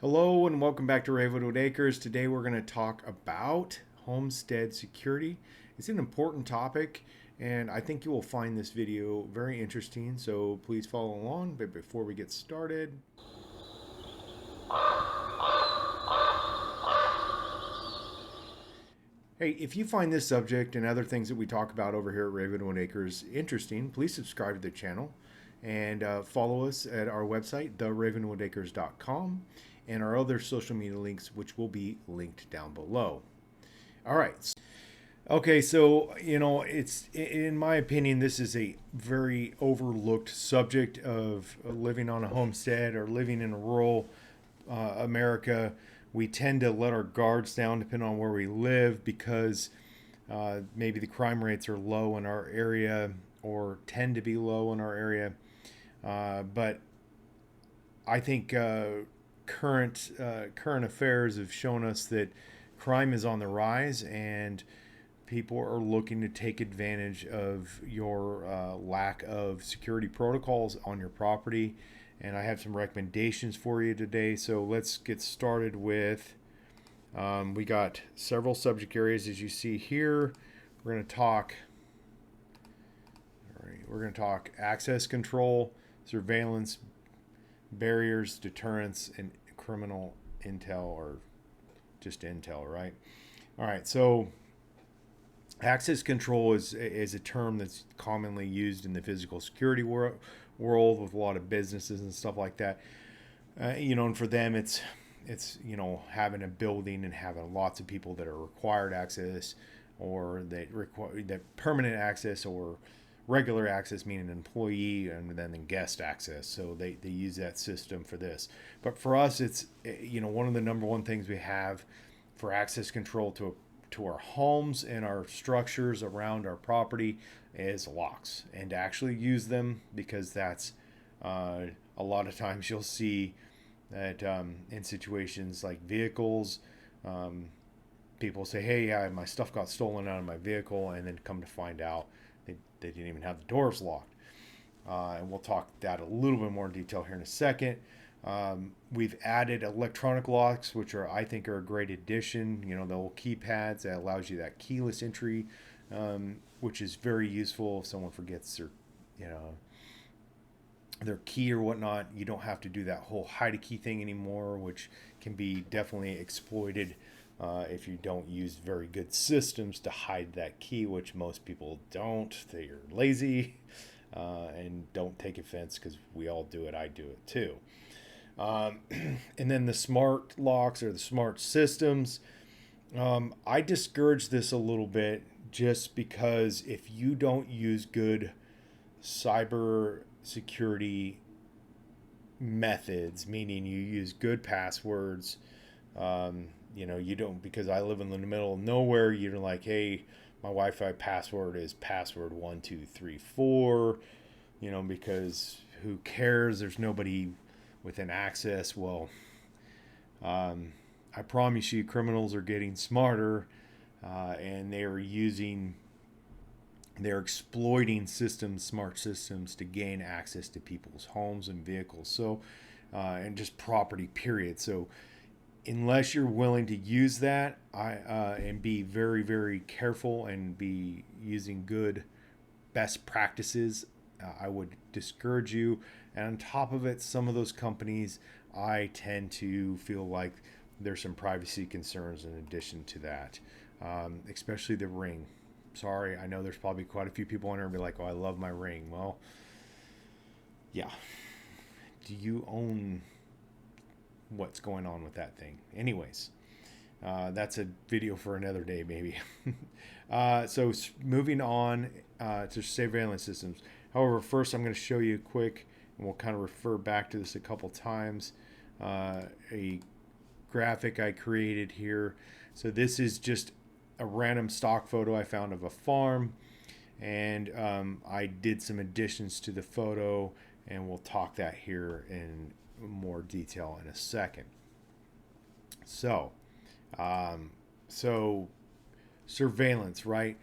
Hello and welcome back to Ravenwood Acres. Today we're going to talk about homestead security. It's an important topic and I think you will find this video very interesting, so please follow along. But before we get started, hey, if you find this subject and other things that we talk about over here at Ravenwood Acres interesting, please subscribe to the channel and follow us at our website, theravenwoodacres.com, and our other social media links, which will be linked down below. All right. Okay, so, it's, in my opinion, this is a very overlooked subject of living on a homestead or living in a rural America. We tend to let our guards down depending on where we live because maybe the crime rates are low in our area or tend to be low in our area. But I think current affairs have shown us that crime is on the rise and people are looking to take advantage of your lack of security protocols on your property. And I have some recommendations for you today. So let's get started with, we got several subject areas as you see here. We're going to talk access control, surveillance, barriers, deterrence, and criminal intel, or just intel, right? All right, so access control is a term that's commonly used in the physical security world with a lot of businesses and stuff like that. And for them, it's having a building and having lots of people that are required access, or that require that permanent access, or regular access, meaning an employee, and then guest access. So they use that system for this. But for us, it's one of the number one things we have for access control to our homes and our structures around our property is locks, and to actually use them, because that's a lot of times you'll see that in situations like vehicles, people say, hey, my stuff got stolen out of my vehicle, and then come to find out they didn't even have the doors locked. And we'll talk that a little bit more in detail here in a second. We've added electronic locks, which I think are a great addition. The little keypads that allows you that keyless entry, which is very useful if someone forgets their key or whatnot. You don't have to do that whole hide a key thing anymore, which can be definitely exploited if you don't use very good systems to hide that key, which most people don't. They're lazy and don't take offense, because we all do it. I do it too. And then the smart locks, or the smart systems. I discourage this a little bit, just because if you don't use good cyber security methods, meaning you use good passwords, you don't, because I live in the middle of nowhere, you're like, hey, my Wi-Fi password is password 1234, because who cares? There's nobody within access. Well, I promise you, criminals are getting smarter, and they're exploiting smart systems, to gain access to people's homes and vehicles. So, and just property, period. So, unless you're willing to use that, and be very, very careful and be using good best practices, I would discourage you. And on top of it, some of those companies, I tend to feel like there's some privacy concerns in addition to that, especially the Ring. Sorry, I know there's probably quite a few people on there and be like, oh, I love my Ring. Well, yeah. Do you own what's going on with that thing? Anyways, that's a video for another day, maybe. So moving on to surveillance systems. However, first I'm going to show you quick, and we'll kind of refer back to this a couple times, a graphic I created here. So this is just a random stock photo I found of a farm, and I did some additions to the photo, and we'll talk that here in more detail in a second. So surveillance, right?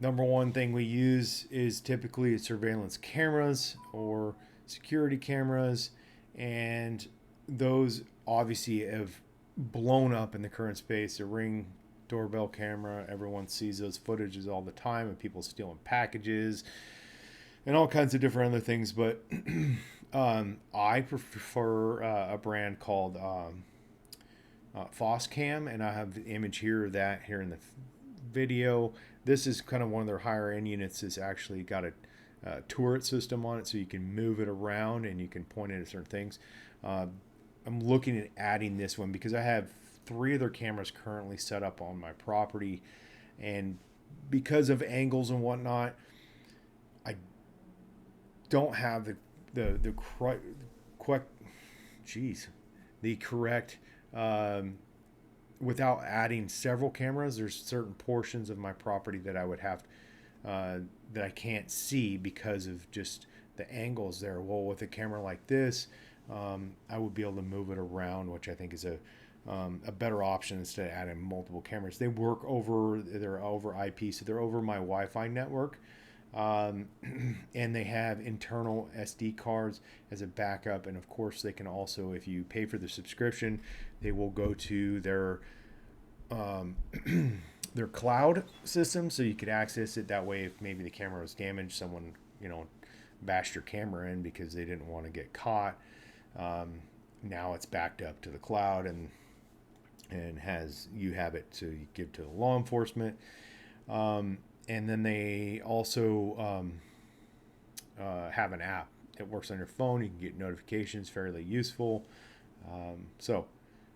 Number one thing we use is typically surveillance cameras or security cameras, and those obviously have blown up in the current space. The Ring doorbell camera, everyone sees those footages all the time of people stealing packages and all kinds of different other things. But I prefer a brand called Foscam, and I have the image here of that here in the video. This is kind of one of their higher end units. It's actually got a turret system on it, so you can move it around and you can point it at certain things. I'm looking at adding this one because I have 3 other cameras currently set up on my property, and because of angles and whatnot, I don't have the correct without adding several cameras. There's certain portions of my property that I would have that I can't see because of just the angles there. Well, with a camera like this, I would be able to move it around, which I think is a better option instead of adding multiple cameras. They're over IP, so they're over my Wi-Fi network, and they have internal SD cards as a backup. And of course, they can also, if you pay for the subscription, they will go to their their cloud system, so you could access it that way. If maybe the camera was damaged, someone bashed your camera in because they didn't want to get caught. Now it's backed up to the cloud and you have it to give to law enforcement. And then they also have an app that works on your phone. You can get notifications, fairly useful. So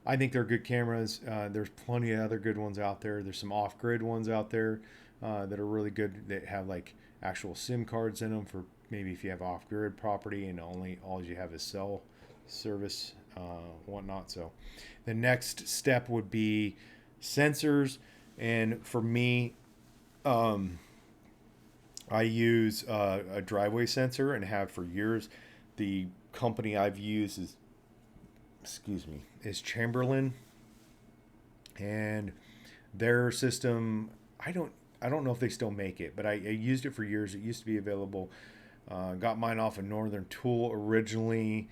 I think they're good cameras. There's plenty of other good ones out there. There's some off-grid ones out there that are really good, that have like actual SIM cards in them for maybe if you have off-grid property and all you have is cell service, whatnot. So the next step would be sensors. And for me, I use a driveway sensor and have for years. The company I've used is Chamberlain, and their system, I don't know if they still make it, but I used it for years. It used to be available. Got mine off of Northern Tool originally.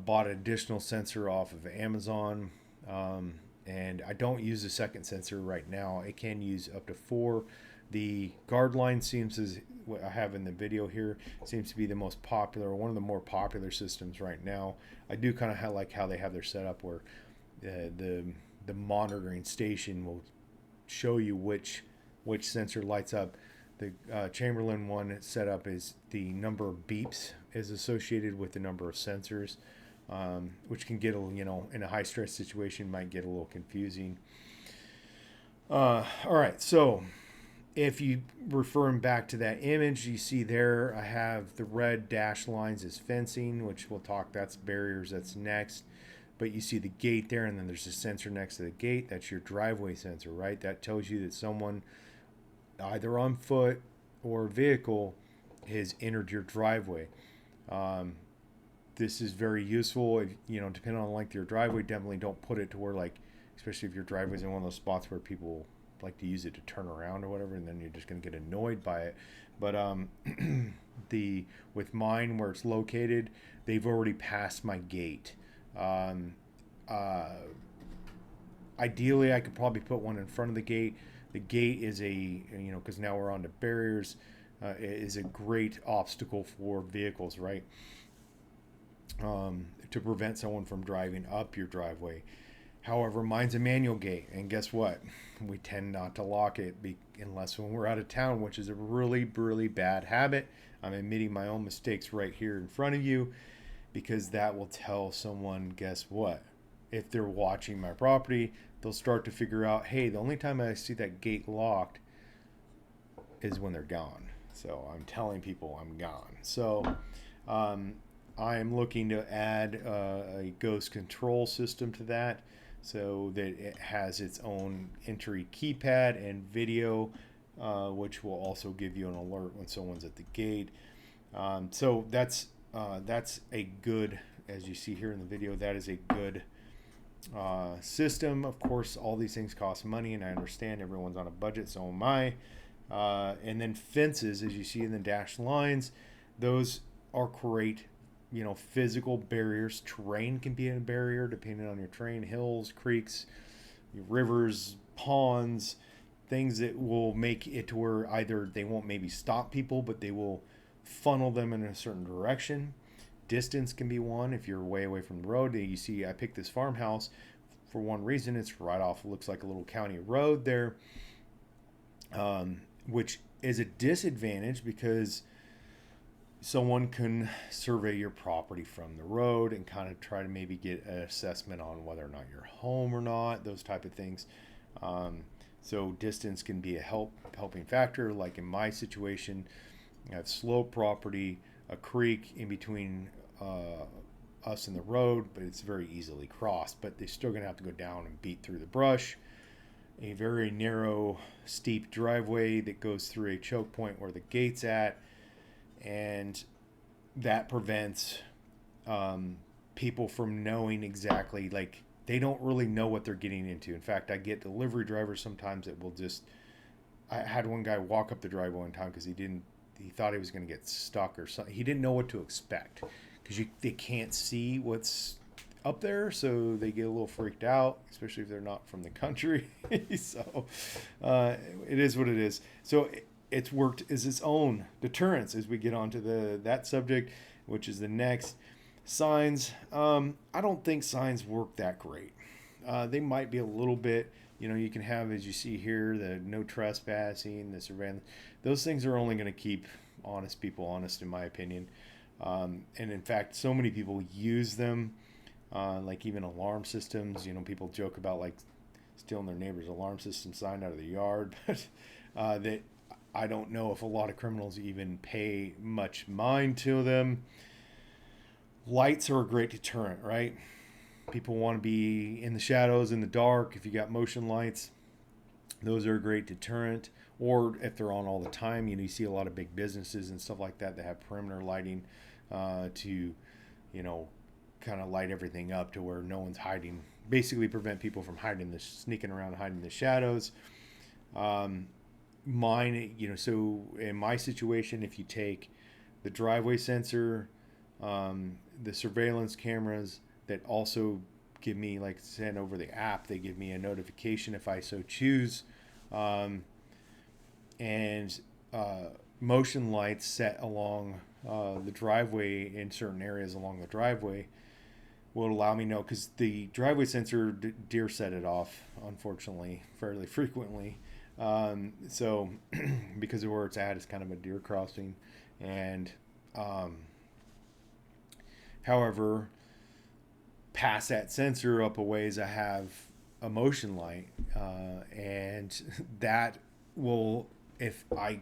Bought an additional sensor off of Amazon, and I don't use a second sensor right now. It can use up to 4. The guard line seems, as what I have in the video here, seems to be the most popular, one of the more popular systems right now. I do kind of like how they have their setup where the monitoring station will show you which sensor lights up. The Chamberlain one setup is the number of beeps is associated with the number of sensors, which can get in a high stress situation might get a little confusing. All right, so if you referring back to that image, you see there I have the red dashed lines as fencing, which we'll talk, that's barriers, that's next. But you see the gate there, and then there's a sensor next to the gate. That's your driveway sensor, right? That tells you that someone either on foot or vehicle has entered your driveway. This is very useful. If, depending on the length of your driveway, definitely don't put it to where, like, especially if your driveway's in one of those spots where people like to use it to turn around or whatever, and then you're just going to get annoyed by it. But with mine, where it's located, they've already passed my gate. Ideally, I could probably put one in front of the gate. The gate is because now we're on to barriers, is a great obstacle for vehicles, right? To prevent someone from driving up your driveway. However, mine's a manual gate, and guess what? We tend not to lock it unless when we're out of town, which is a really, really bad habit. I'm admitting my own mistakes right here in front of you, because that will tell someone, guess what? If they're watching my property, they'll start to figure out, hey, the only time I see that gate locked is when they're gone. So I'm telling people I'm gone. So I am looking to add a ghost control system to that, so that it has its own entry keypad and video, which will also give you an alert when someone's at the gate. So that's a good, as you see here in the video, that is a good system. Of course, all these things cost money, and I understand everyone's on a budget, so am I. And then fences, as you see in the dashed lines, those are great physical barriers. Terrain can be a barrier depending on your terrain, hills, creeks, rivers, ponds, things that will make it to where either they won't maybe stop people, but they will funnel them in a certain direction. Distance can be one. If you're way away from the road, you see I picked this farmhouse for one reason. It's right off, it looks like a little county road there, which is a disadvantage because someone can survey your property from the road and kind of try to maybe get an assessment on whether or not you're home or not, those type of things. So distance can be a helping factor. Like in my situation, I have slope property, a creek in between us and the road, but it's very easily crossed. But they're still going to have to go down and beat through the brush. A very narrow, steep driveway that goes through a choke point where the gate's at, and that prevents people from knowing exactly, like, they don't really know what they're getting into. In fact, I get delivery drivers sometimes that will just, I had one guy walk up the driveway one time because he thought he was going to get stuck or something. He didn't know what to expect because they can't see what's up there, so they get a little freaked out, especially if they're not from the country. So it is what it is. So it's worked as its own deterrence as we get onto that subject, which is the next. Signs. I don't think signs work that great. They might be a little bit, you can have, as you see here, the no trespassing, the surveillance. Those things are only going to keep honest people honest, in my opinion. And in fact, so many people use them, like even alarm systems. People joke about like stealing their neighbor's alarm system sign out of the yard, but that I don't know if a lot of criminals even pay much mind to them. Lights are a great deterrent, right? People want to be in the shadows, in the dark. If you got motion lights, those are a great deterrent. Or if they're on all the time, you see a lot of big businesses and stuff like that have perimeter lighting to, kind of light everything up to where no one's hiding. Basically prevent people from sneaking around, hiding in the shadows. Mine, so in my situation, if you take the driveway sensor, the surveillance cameras that also give me, like, send over the app, they give me a notification if I so choose, and motion lights set along the driveway in certain areas along the driveway will allow me to know, because the driveway sensor, deer set it off, unfortunately, fairly frequently. So because of where it's at, it's kind of a deer crossing, and however, past that sensor up a ways, I have a motion light, and that will, if I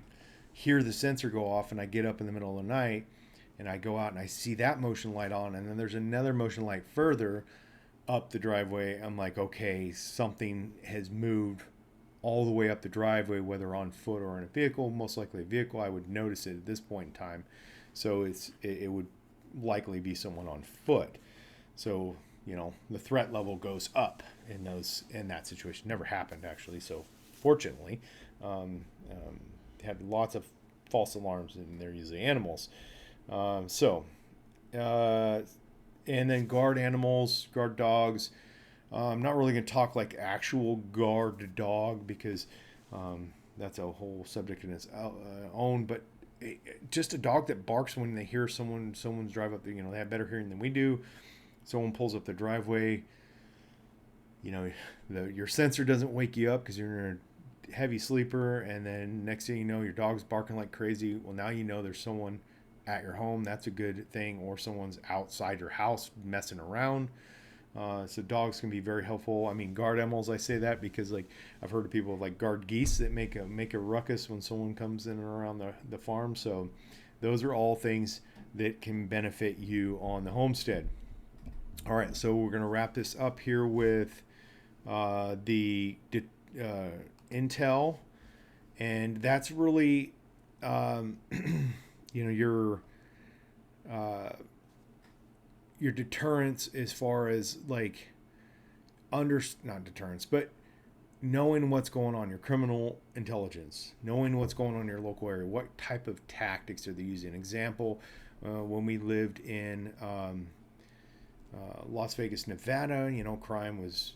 hear the sensor go off and I get up in the middle of the night and I go out and I see that motion light on, and then there's another motion light further up the driveway, I'm like, okay, something has moved all the way up the driveway, whether on foot or in a vehicle. Most likely a vehicle. I would notice it at this point in time. So it would likely be someone on foot. So, the threat level goes up in that situation. Never happened, actually. So fortunately, had lots of false alarms, and they're usually animals. And then guard animals, guard dogs. I'm not really going to talk like actual guard dog because that's a whole subject in its own. But just a dog that barks when they hear someone's drive up. They have better hearing than we do. Someone pulls up the driveway. Your sensor doesn't wake you up because you're in a heavy sleeper, and then next thing you know, your dog's barking like crazy. Well, now there's someone at your home. That's a good thing. Or someone's outside your house messing around. So dogs can be very helpful. I mean, guard animals, I say that because, like, I've heard of people like guard geese that make a ruckus when someone comes in and around the farm. So those are all things that can benefit you on the homestead. All right, so we're going to wrap this up here with the intel, and that's really your deterrence as far as, like, not deterrence, but knowing what's going on, your criminal intelligence, knowing what's going on in your local area, what type of tactics are they using. Example, when we lived in Las Vegas, Nevada, crime was,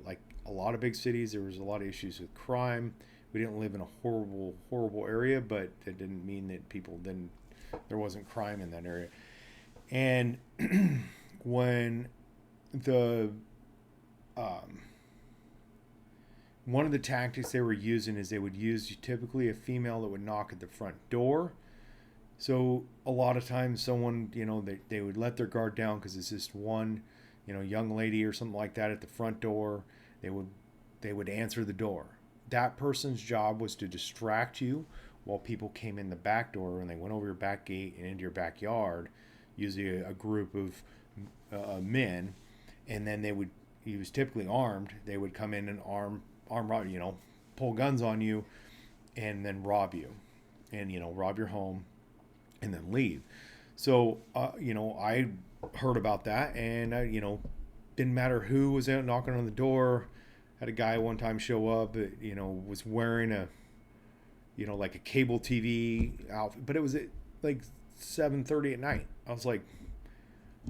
like a lot of big cities, there was a lot of issues with crime. We didn't live in a horrible, horrible area, but that didn't mean that there wasn't crime in that area. And when the, um, one of the tactics they were using is they would use typically a female that would knock at the front door. So a lot of times someone, they would let their guard down because it's just one, young lady or something like that at the front door. They would answer the door. That person's job was to distract you while people came in the back door and they went over your back gate and into your backyard, usually a group of men, and then he was typically armed. They would come in and arm rob, pull guns on you and then rob you and, rob your home and then leave. So, I heard about that and, didn't matter who was out knocking on the door. Had a guy one time show up, was wearing like a cable TV outfit, but it was at like 7:30 at night. I was like,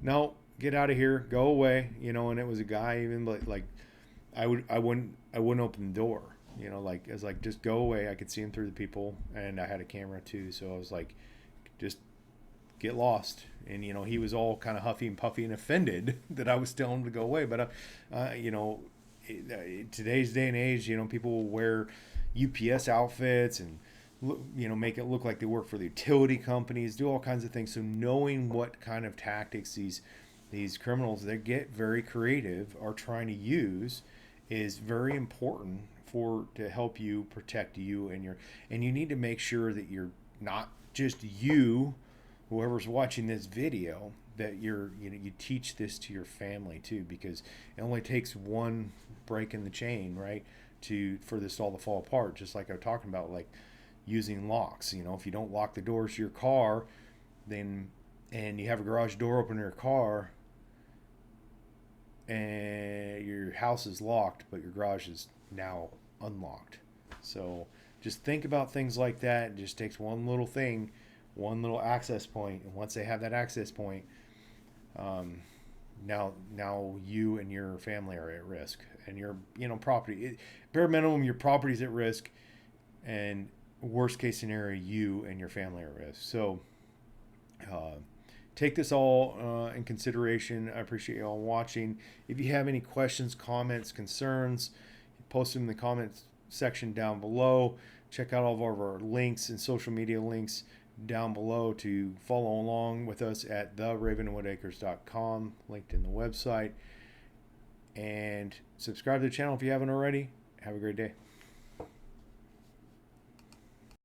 no, get out of here, go away, and it was a guy even like I wouldn't open the door, like I was like, just go away. I could see him through the people and I had a camera too. So I was like, just get lost. And, he was all kind of huffy and puffy and offended that I was telling him to go away. But, today's day and age, people will wear UPS outfits and, make it look like they work for the utility companies, do all kinds of things. So knowing what kind of tactics these criminals that get very creative are trying to use is very important to help you protect you and you need to make sure that you're not just whoever's watching this video, that you teach this to your family too, because it only takes one break in the chain, right, for this all to fall apart. Just like I was talking about, like using locks. If you don't lock the doors to your car, and you have a garage door open in your car, and your house is locked, but your garage is now unlocked. So just think about things like that. It just takes one little thing, one little access point, and once they have that access point, now you and your family are at risk, and your property. Bare minimum, your property's at risk, and worst case scenario, you and your family are at risk. So take this all in consideration. I appreciate you all watching. If you have any questions, comments, concerns, post them in the comments section down below. Check out all of our links and social media links down below to follow along with us at theravenwoodacres.com, linked in the website. And subscribe to the channel if you haven't already. Have a great day.